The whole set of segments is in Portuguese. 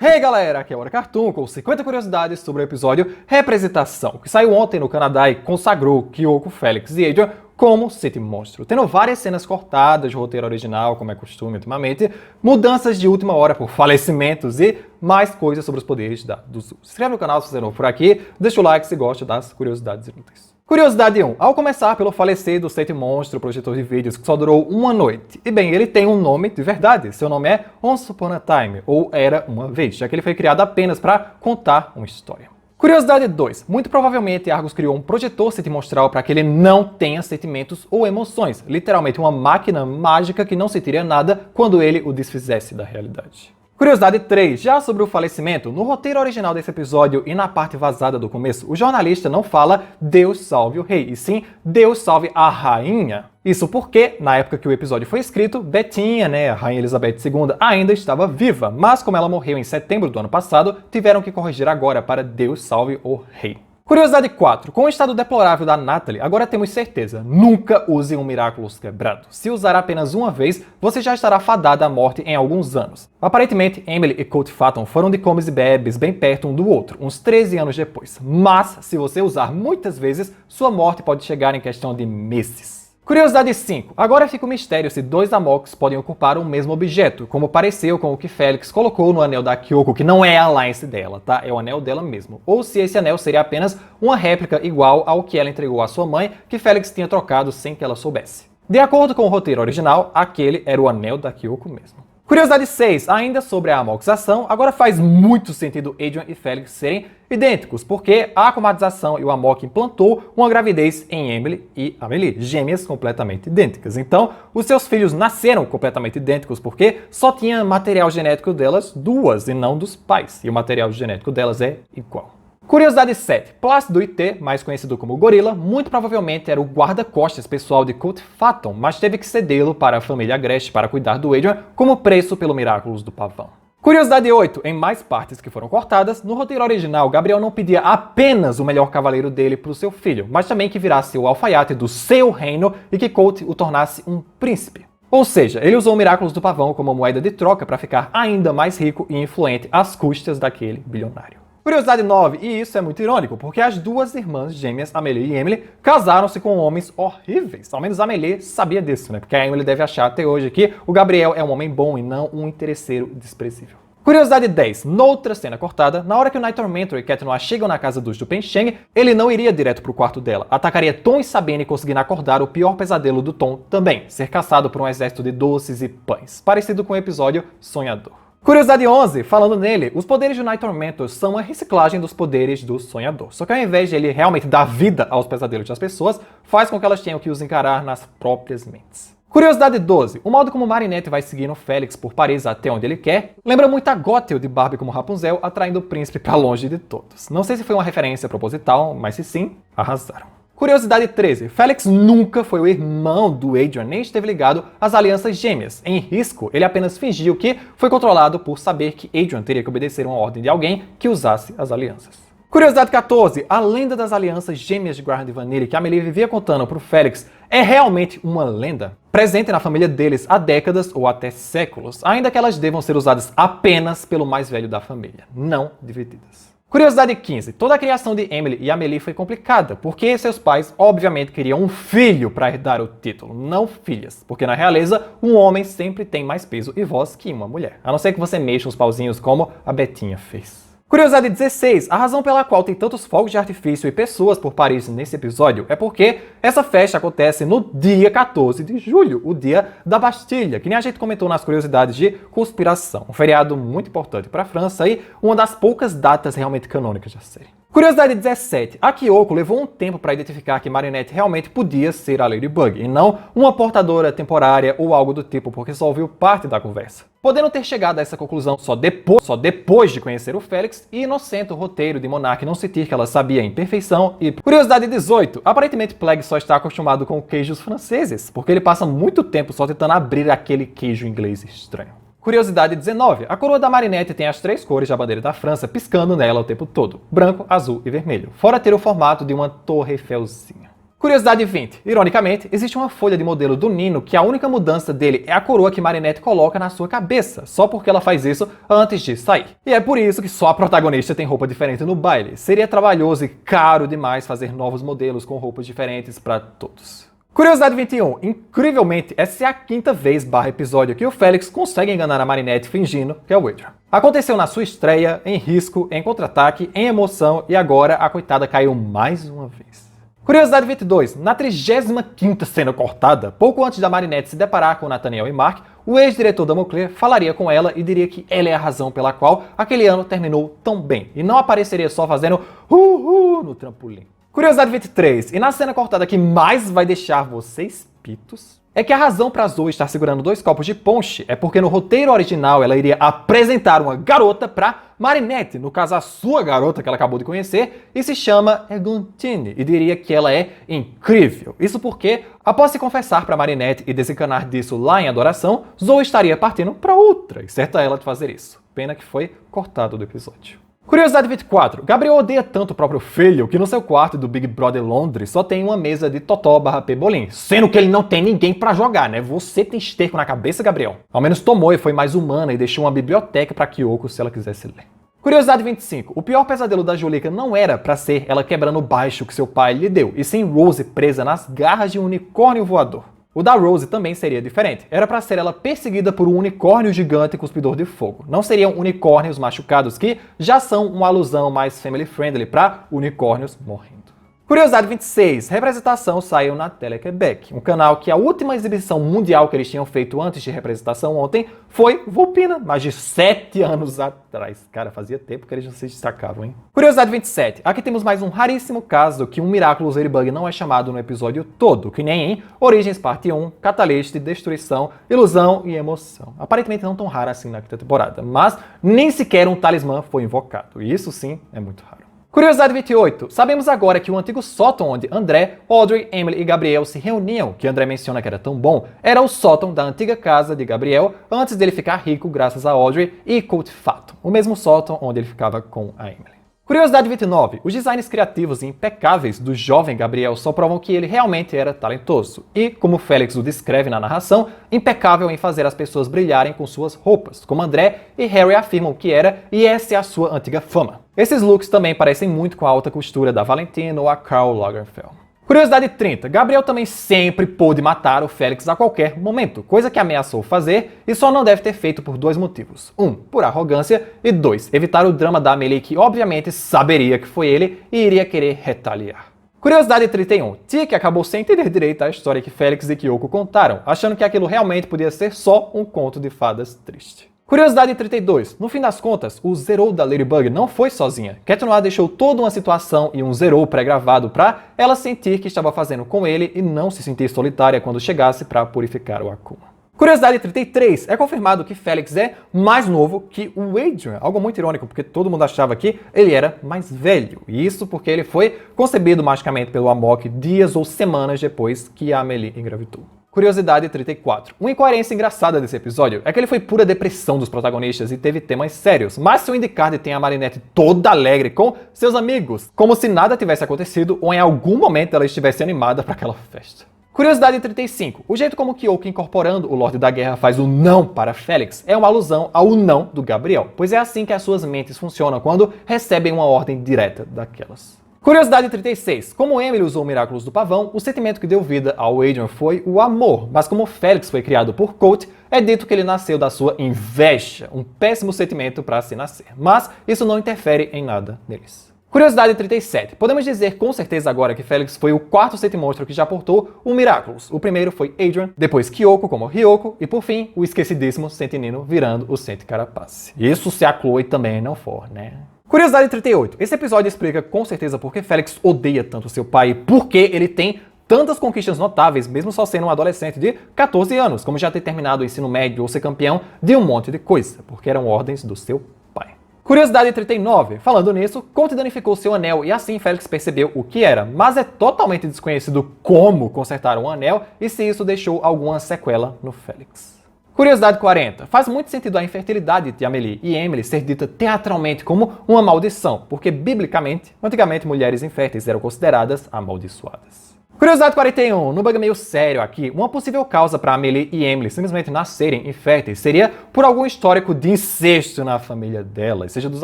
Hey galera, aqui é o Hora Cartoon com 50 curiosidades sobre o episódio Representação, que saiu ontem no Canadá e consagrou Kyoko, Felix e Adrian como City Monstro, tendo várias cenas cortadas do roteiro original, como é costume ultimamente, mudanças de última hora por falecimentos e mais coisas sobre os poderes dos Zu. Se inscreve no canal se você é novo por aqui, deixa o like se gosta das curiosidades inúteis. Curiosidade 1. Ao começar pelo falecido City Monstro, projetor de vídeos que só durou uma noite. E bem, ele tem um nome de verdade. Seu nome é Once Upon a Time, ou Era Uma Vez, já que ele foi criado apenas para contar uma história. Curiosidade 2. Muito provavelmente Argus criou um projetor sentimostral para que ele não tenha sentimentos ou emoções. Literalmente uma máquina mágica que não sentiria nada quando ele o desfizesse da realidade. Curiosidade 3. Já sobre o falecimento, no roteiro original desse episódio e na parte vazada do começo, o jornalista não fala Deus salve o rei, e sim Deus salve a rainha. Isso porque, na época que o episódio foi escrito, Betinha, a Rainha Elizabeth II, ainda estava viva, mas como ela morreu em setembro do ano passado, tiveram que corrigir agora para Deus salve o rei. Curiosidade 4. Com o estado deplorável da Natalie, agora temos certeza, nunca use um Miraculous quebrado. Se usar apenas uma vez, você já estará fadada à morte em alguns anos. Aparentemente, Emily e Colt Phaeton foram de comes e bebes bem perto um do outro, uns 13 anos depois. Mas, se você usar muitas vezes, sua morte pode chegar em questão de meses. Curiosidade 5. Agora fica o mistério se dois Amoks podem ocupar o mesmo objeto, como pareceu com o que Felix colocou no anel da Kyoko, que não é a Alliance dela, tá? É o anel dela mesmo. Ou se esse anel seria apenas uma réplica igual ao que ela entregou à sua mãe, que Felix tinha trocado sem que ela soubesse. De acordo com o roteiro original, aquele era o anel da Kyoko mesmo. Curiosidade 6. Ainda sobre a amoxização, agora faz muito sentido Adrian e Felix serem idênticos, porque a acomatização e o Amok implantou uma gravidez em Emily e Amelie, gêmeas completamente idênticas. Então, os seus filhos nasceram completamente idênticos porque só tinha material genético delas duas e não dos pais, e o material genético delas é igual. Curiosidade 7. Plácido IT, mais conhecido como Gorila, muito provavelmente era o guarda-costas pessoal de Colt Phaeton, mas teve que cedê-lo para a família Agreste para cuidar do Adrian como preço pelo Miraculous do Pavão. Curiosidade 8. Em mais partes que foram cortadas, no roteiro original, Gabriel não pedia apenas o melhor cavaleiro dele para o seu filho, mas também que virasse o alfaiate do seu reino e que Colt o tornasse um príncipe. Ou seja, ele usou o Miraculous do Pavão como moeda de troca para ficar ainda mais rico e influente às custas daquele bilionário. Curiosidade 9, e isso é muito irônico, porque as duas irmãs gêmeas, Amelie e Emily, casaram-se com homens horríveis. Ao menos a Amelie sabia disso, porque a Emily deve achar até hoje que o Gabriel é um homem bom e não um interesseiro desprezível. Curiosidade 10. Noutra cena cortada, na hora que o Night Tormentor e Cat Noir chegam na casa dos Dupencheng, ele não iria direto pro quarto dela. Atacaria Tom e Sabine, conseguindo acordar o pior pesadelo do Tom também, ser caçado por um exército de doces e pães, parecido com o episódio Sonhador. Curiosidade 11, falando nele, os poderes do Night Tormentor são uma reciclagem dos poderes do Sonhador. Só que ao invés de ele realmente dar vida aos pesadelos das pessoas, faz com que elas tenham que os encarar nas próprias mentes. Curiosidade 12, o modo como Marinette vai seguindo Felix por Paris até onde ele quer, lembra muito a Gothel de Barbie como Rapunzel, atraindo o príncipe pra longe de todos. Não sei se foi uma referência proposital, mas se sim, arrasaram. Curiosidade 13. Felix nunca foi o irmão do Adrian, nem esteve ligado às alianças gêmeas. Em Risco, ele apenas fingiu que foi controlado por saber que Adrian teria que obedecer uma ordem de alguém que usasse as alianças. Curiosidade 14. A lenda das alianças gêmeas de Graham e Vanille que Amelie vivia contando pro Felix é realmente uma lenda, presente na família deles há décadas ou até séculos, ainda que elas devam ser usadas apenas pelo mais velho da família, não divididas. Curiosidade 15. Toda a criação de Emily e Amelie foi complicada, porque seus pais obviamente queriam um filho para herdar o título, não filhas, porque na realeza um homem sempre tem mais peso e voz que uma mulher, a não ser que você mexa os pauzinhos como a Betinha fez. Curiosidade 16. A razão pela qual tem tantos fogos de artifício e pessoas por Paris nesse episódio é porque essa festa acontece no dia 14 de julho, o dia da Bastilha, que nem a gente comentou nas curiosidades de conspiração. Um feriado muito importante para a França e uma das poucas datas realmente canônicas da série. Curiosidade 17. A Kyoko levou um tempo para identificar que Marinette realmente podia ser a Ladybug, e não uma portadora temporária ou algo do tipo, porque só ouviu parte da conversa. Podendo ter chegado a essa conclusão só depois de conhecer o Felix e inocente o roteiro de Monarch não sentir que ela sabia em perfeição. E curiosidade 18. Aparentemente Plague só está acostumado com queijos franceses, porque ele passa muito tempo só tentando abrir aquele queijo inglês estranho. Curiosidade 19. A coroa da Marinette tem as 3 cores da bandeira da França piscando nela o tempo todo. Branco, azul e vermelho. Fora ter o formato de uma torre Eiffelzinha. Curiosidade 20. Ironicamente, existe uma folha de modelo do Nino que a única mudança dele é a coroa que Marinette coloca na sua cabeça, só porque ela faz isso antes de sair. E é por isso que só a protagonista tem roupa diferente no baile. Seria trabalhoso e caro demais fazer novos modelos com roupas diferentes para todos. Curiosidade 21. Incrivelmente, essa é a 5ª vez / episódio que o Felix consegue enganar a Marinette fingindo que é o Adrian. Aconteceu na sua estreia, em Risco, em Contra-Ataque, em Emoção e agora a coitada caiu mais uma vez. Curiosidade 22. Na 35ª cena cortada, pouco antes da Marinette se deparar com Nathaniel e Mark, o ex-diretor da Moncler falaria com ela e diria que ela é a razão pela qual aquele ano terminou tão bem e não apareceria só fazendo no trampolim. Curiosidade 23. E na cena cortada que mais vai deixar vocês pitos, é que a razão para Zoe estar segurando 2 copos de ponche é porque no roteiro original ela iria apresentar uma garota para Marinette, no caso a sua garota que ela acabou de conhecer, e se chama Eglantine, e diria que ela é incrível. Isso porque, após se confessar para Marinette e desencanar disso lá em Adoração, Zoe estaria partindo para outra, e certa ela de fazer isso. Pena que foi cortado do episódio. Curiosidade 24. Gabriel odeia tanto o próprio filho que no seu quarto do Big Brother Londres só tem uma mesa de totó/pebolim, sendo que ele não tem ninguém pra jogar, né? Você tem esterco na cabeça, Gabriel? Ao menos Tomoe foi mais humana e deixou uma biblioteca pra Kyoko se ela quisesse ler. Curiosidade 25. O pior pesadelo da Julika não era pra ser ela quebrando o baixo que seu pai lhe deu, e sim Rose presa nas garras de um unicórnio voador. O da Rose também seria diferente. Era pra ser ela perseguida por um unicórnio gigante cuspidor de fogo. Não seriam unicórnios machucados, que já são uma alusão mais family-friendly pra unicórnios morrendo. Curiosidade 26. Representação saiu na Tele-Quebec, um canal que a última exibição mundial que eles tinham feito antes de Representação ontem foi Volpina, mais de 7 anos atrás. Cara, fazia tempo que eles não se destacavam, hein? Curiosidade 27. Aqui temos mais um raríssimo caso que um Miraculous Ladybug não é chamado no episódio todo, que nem em Origens Parte 1, Catalyst, Destruição, Ilusão e Emoção. Aparentemente não tão raro assim na 5ª temporada, mas nem sequer um talismã foi invocado, e isso sim é muito raro. Curiosidade 28. Sabemos agora que o antigo sótão onde André, Audrey, Emily e Gabriel se reuniam, que André menciona que era tão bom, era o sótão da antiga casa de Gabriel antes dele ficar rico graças a Audrey e Colt Fato, o mesmo sótão onde ele ficava com a Emily. Curiosidade 29. Os designs criativos e impecáveis do jovem Gabriel só provam que ele realmente era talentoso e, como Félix o descreve na narração, impecável em fazer as pessoas brilharem com suas roupas, como André e Harry afirmam que era, e essa é a sua antiga fama. Esses looks também parecem muito com a alta costura da Valentina ou a Karl Lagerfeld. Curiosidade 30. Gabriel também sempre pôde matar o Félix a qualquer momento, coisa que ameaçou fazer e só não deve ter feito por 2 motivos. 1. Por arrogância e 2. Evitar o drama da Amélie, que obviamente saberia que foi ele e iria querer retaliar. Curiosidade 31. Tia acabou sem entender direito a história que Félix e Kyoko contaram, achando que aquilo realmente podia ser só um conto de fadas triste. Curiosidade 32. No fim das contas, o Zero da Ladybug não foi sozinha. Cat Noir deixou toda uma situação e um Zero pré-gravado pra ela sentir que estava fazendo com ele e não se sentir solitária quando chegasse pra purificar o Akuma. Curiosidade 33. É confirmado que Félix é mais novo que o Adrian. Algo muito irônico, porque todo mundo achava que ele era mais velho. E isso porque ele foi concebido magicamente pelo Amok dias ou semanas depois que a Amélie engravidou. Curiosidade 34. Uma incoerência engraçada desse episódio é que ele foi pura depressão dos protagonistas e teve temas sérios, mas seu Indicard tem a Marinette toda alegre com seus amigos, como se nada tivesse acontecido ou em algum momento ela estivesse animada para aquela festa. Curiosidade 35. O jeito como Kyoko incorporando o Lorde da Guerra faz o não para Félix é uma alusão ao não do Gabriel, pois é assim que as suas mentes funcionam quando recebem uma ordem direta daquelas. Curiosidade 36. Como Emily usou o Miraculous do Pavão, o sentimento que deu vida ao Adrian foi o amor, mas como Félix foi criado por Colt, é dito que ele nasceu da sua inveja, um péssimo sentimento para se nascer, mas isso não interfere em nada neles. Curiosidade 37. Podemos dizer com certeza agora que Félix foi o 4º Sentimonstro que já portou o Miraculous. O primeiro foi Adrian, depois Kyoko como Ryoko e por fim o esquecidíssimo Sentinino virando o Senti Carapace. Isso se a Chloe também não for, né? Curiosidade 38. Esse episódio explica com certeza por que Félix odeia tanto seu pai e por que ele tem tantas conquistas notáveis, mesmo só sendo um adolescente de 14 anos, como já ter terminado o ensino médio ou ser campeão de um monte de coisa, porque eram ordens do seu pai. Curiosidade 39. Falando nisso, Colt danificou seu anel e assim Félix percebeu o que era, mas é totalmente desconhecido como consertar um anel e se isso deixou alguma sequela no Félix. Curiosidade 40. Faz muito sentido a infertilidade de Amélie e Emily ser dita teatralmente como uma maldição, porque biblicamente, antigamente mulheres inférteis eram consideradas amaldiçoadas. Curiosidade 41, no bug meio sério aqui, uma possível causa para Amélie e Emily simplesmente nascerem inférteis seria por algum histórico de incesto na família delas, seja dos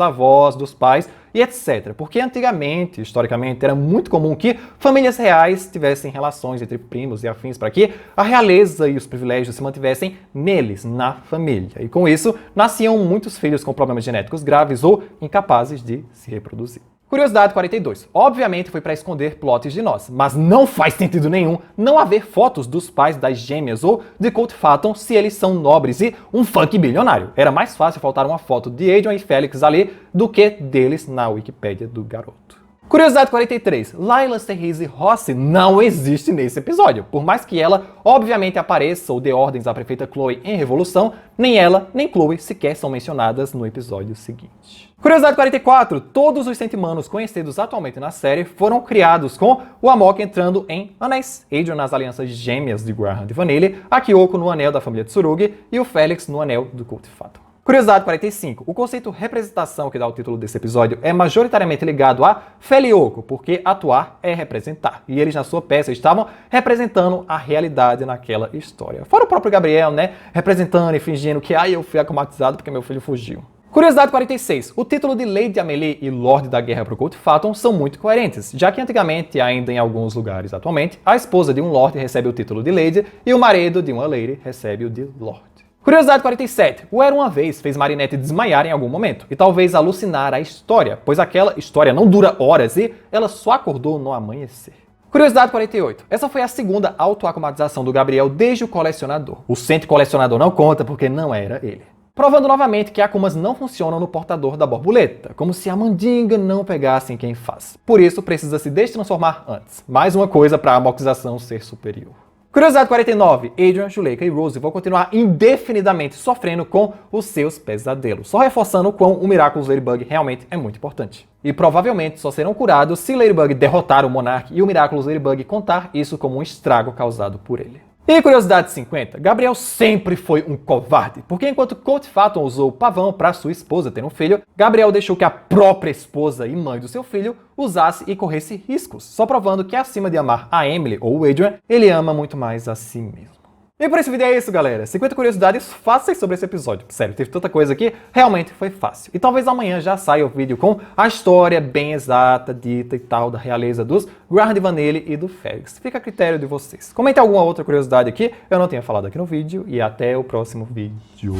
avós, dos pais e etc. Porque antigamente, historicamente, era muito comum que famílias reais tivessem relações entre primos e afins para que a realeza e os privilégios se mantivessem neles, na família. E com isso, nasciam muitos filhos com problemas genéticos graves ou incapazes de se reproduzir. Curiosidade 42. Obviamente foi para esconder plots de nós, mas não faz sentido nenhum não haver fotos dos pais das gêmeas ou de Colt Phaeton se eles são nobres e um funk bilionário. Era mais fácil faltar uma foto de Adrian e Felix ali do que deles na Wikipédia do garoto. Curiosidade 43. Lila Cerise Rossi não existe nesse episódio. Por mais que ela, obviamente, apareça ou dê ordens à prefeita Chloe em Revolução, nem ela, nem Chloe sequer são mencionadas no episódio seguinte. Curiosidade 44. Todos os Sentimanos conhecidos atualmente na série foram criados com o Amok entrando em anéis. Adrian nas alianças gêmeas de Graham e Vanille, a Kyoko no anel da família Tsurugi e o Felix no anel do Colt Phaeton. Curiosidade 45. O conceito representação que dá o título desse episódio é majoritariamente ligado a Felioko, porque atuar é representar. E eles na sua peça estavam representando a realidade naquela história. Fora o próprio Gabriel, né? Representando e fingindo que eu fui acomatizado porque meu filho fugiu. Curiosidade 46. O título de Lady Amélie e Lorde da Guerra pro Colt Phaeton são muito coerentes, já que antigamente, ainda em alguns lugares atualmente, a esposa de um Lorde recebe o título de Lady e o marido de uma Lady recebe o de Lord. Curiosidade 47. O Era Uma Vez fez Marinette desmaiar em algum momento e talvez alucinar a história, pois aquela história não dura horas e ela só acordou no amanhecer. Curiosidade 48. Essa foi a segunda autoacomatização do Gabriel desde o Colecionador. O Sente Colecionador não conta porque não era ele. Provando novamente que Akumas não funcionam no portador da borboleta, como se a mandinga não pegasse em quem faz. Por isso, precisa se destransformar antes. Mais uma coisa para a amoxização ser superior. Curiosidade 49. Adrian, Juleka e Rose vão continuar indefinidamente sofrendo com os seus pesadelos, só reforçando o quão o Miraculous Ladybug realmente é muito importante. E provavelmente só serão curados se Ladybug derrotar o Monarch e o Miraculous Ladybug contar isso como um estrago causado por ele. E curiosidade 50, Gabriel sempre foi um covarde, porque enquanto Colt Phaeton usou o pavão para sua esposa ter um filho, Gabriel deixou que a própria esposa e mãe do seu filho usasse e corresse riscos, só provando que acima de amar a Emily ou o Adrian, ele ama muito mais a si mesmo. E por esse vídeo é isso, galera. 50 curiosidades fáceis sobre esse episódio. Sério, teve tanta coisa que realmente foi fácil. E talvez amanhã já saia o vídeo com a história bem exata, dita e tal, da realeza dos Graham de Vanille e do Felix. Fica a critério de vocês. Comente alguma outra curiosidade aqui, eu não tenha falado aqui no vídeo. E até o próximo vídeo.